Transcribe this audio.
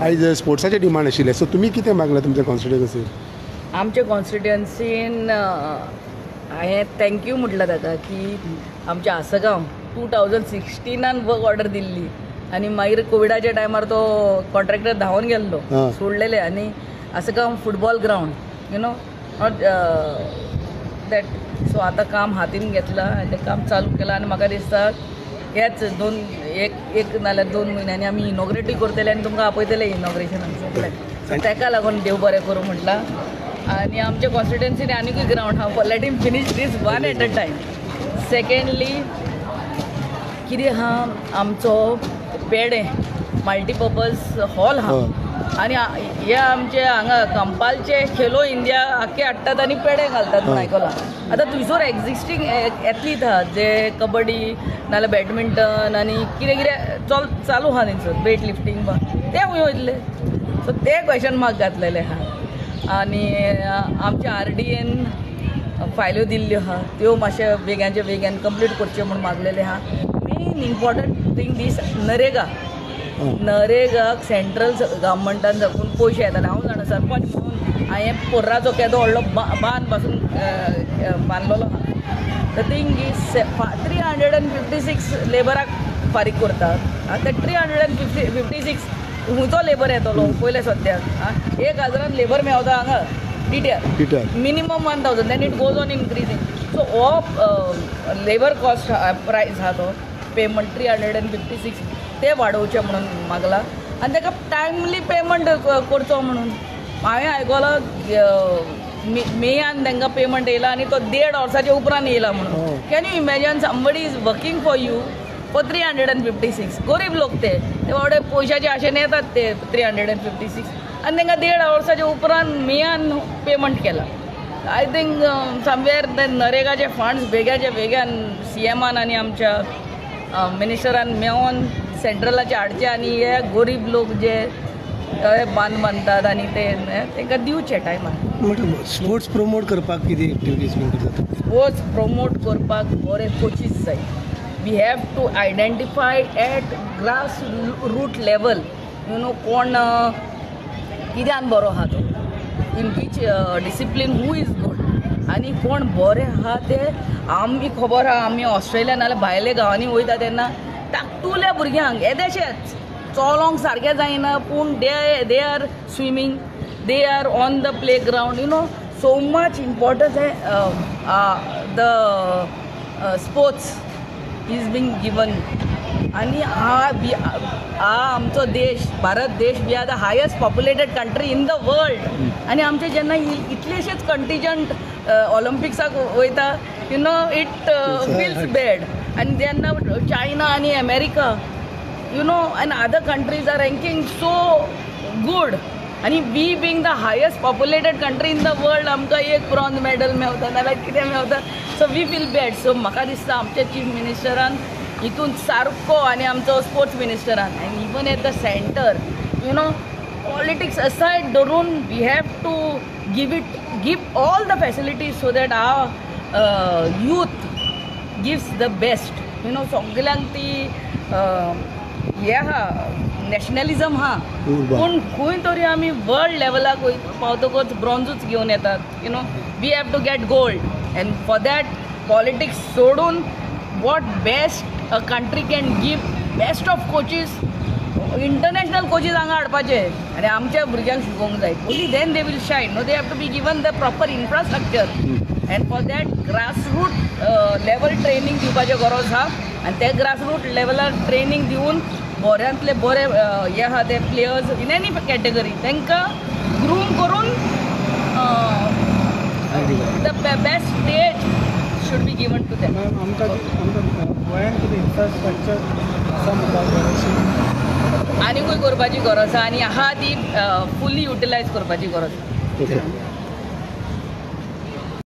आयज स्पोर्ट्साचे डिमांड आशिल्ले, सो तुमी कितें मागलां तुमच्या कॉन्स्टिट्युएन्सीन? आमच्या कॉन्स्टिट्युएन्सीन हांवें थँक्यू म्हटलं ताका की आमच्या आसगांव 2016 वर्क ऑर्डर दिल्ली आनी मागीर कोविडाच्या टायमार तो कॉन्ट्रॅक्टर धांवून गेल्लो, सोडलेले. आनी Assagao football ground not that. So आतां काम हातीन घेतलां आनी तें काम चालू केलां आनी म्हाका दिसता हेच एक नाल्यार 2 म्हयन्यांनी आमी इनॉग्रेटूय करतले आनी तुमकां आपयतले इनॉग्रेशनाक सगळें. सो ताका लागून देव बरें करूं म्हटलां. आनी आमच्या कॉन्स्टिट्युएन्सीन आनीकूय ग्रावंड आहा, let him finish this one at a time. Secondly कितें आहा, आमचो पेडे मल्टीपर्पज हॉल आहा आनी हे आमचे हांगा कंपालचे खेलो इंडिया आख्खे हाडटात आनी पेडे घालतात म्हूण आयकलां. आतां थंयसर एक्जिस्टींग एथलीट आहा जे कबड्डी नाल्यार बॅडमिंटन आनी कितें कितें चालू आहा थंयसर, वेट लिफ्टींग ते खंय वयतले. सो ते क्वेश्चन मार्क घातलेले आहा. आनी आमच्या RDAन फायल्यो दिल्ल्यो आहा, त्यो मातशे बेग्यान कंप्लीट करच्यो म्हूण मागलेले आहा. मेन इम्पॉर्टंट थिंग दीस नरेगाक सेंट्रल गव्हर्मेंटान साकून पयशे येताले. हांव जाणा सरपंच म्हणून हांवें पोर्राचो केदो व्हडलो बांद पासून बांदलेलो आहा. द थिंग इज 356 लेबराक फारीक करतात. आतां 356 खंयचो लेबर येतलो पयले सद्याक? 1000 लेबर मेळटा हांगा detail minimum 1000, then it goes on increasing. So हो लेबर कॉस्ट प्रायस आहा तो पेमेंट 356 ते वाडोवचे म्हणून मागला आनी ताका टायमली पेमेंट करचो म्हणून. हांवें आयकलां मेयान तांकां पेमेंट येयला आनी तो 1.5 वर्साच्या उपरांत येयला म्हणून. Can you imagine somebody is working for you for 356? गरीब लोक ते बाबडे पयशाचे आशेन येतात ते 356 आनी तांकां 1.5 वर्साच्या उपरांत मेयान पेमेंट केला. आय थिंक समवेर नरेगाचे फंड्स बेग्यान CMान आनी आमच्या मिनिस्टरान मेळोन सेंट्रलाचे हाडचे आनी हे गरीब लोक जे बांदतात आनी ते तांकां दिवचे टायमार. स्पोर्ट्स प्रमोट करपाक कितें एक्टिविटीज करतात? स्पोर्ट्स प्रमोट करपाक बरे कोचीस जाय. We have to identify at grass root level कोण कित्यान बरो आहा तो, in which discipline who is good आनी कोण बरे आहा ते आमी खबर आहा. आमी ऑस्ट्रेलिया नाल्यार भायल्या गांवांनी वयता तेन्ना धाकटुल्या भुरग्यांक येदेशेच चलोंक सारकें जायना पूण they are swimming, they are on the play ground so much importance the sports is being given. आनी आमचो देश भारत देश we are the highest populated country in the world. आनी आमचे जेन्ना इतलेशेच कंटिजंट ऑलिम्पिक्साक वयता इट फील्स बॅड. आनी जेन्ना चायना आनी America and other countries are ranking so good and we being the highest populated country in the world आमकां एक bronze medal मेळटा नाल्यार कितें मेळटा. So we feel bad. So म्हाका दिसता आमच्या चीफ मिनिस्टरान हितून सारको आनी आमचो स्पोर्ट्स मिनिस्टरान and even at the centre politics aside धरून we have to give all the facilities so that our youth gives the best. सगळ्यांक ती हे आहा नॅशनलिझम हा पूण खंय तरी आमी वर्ल्ड लेवलाक पावतकच ब्रॉन्झूच घेवन येतात. We have to get gold and for that politics सोडून what best a country can give best of coaches, international coaches हांगा हाडपाचे आनी आमच्या भुरग्यांक शिकोवंक जाय. Only then they will shine. They have to be given the proper infrastructure and for that grassroot level training दिवपाची गरज आहा. आनी ते ग्रासरूट लेवलार ट्रेनिंग दिवन बऱ्यांतले बरे हे आहा ते प्लेयर्स इन एनी कॅटेगरी तांकां ग्रूम करून the best stage should be given to them. आनीकूय करपाची गरज आहा आनी आहा ती फुली युटिलायज करपाची गरज आहा.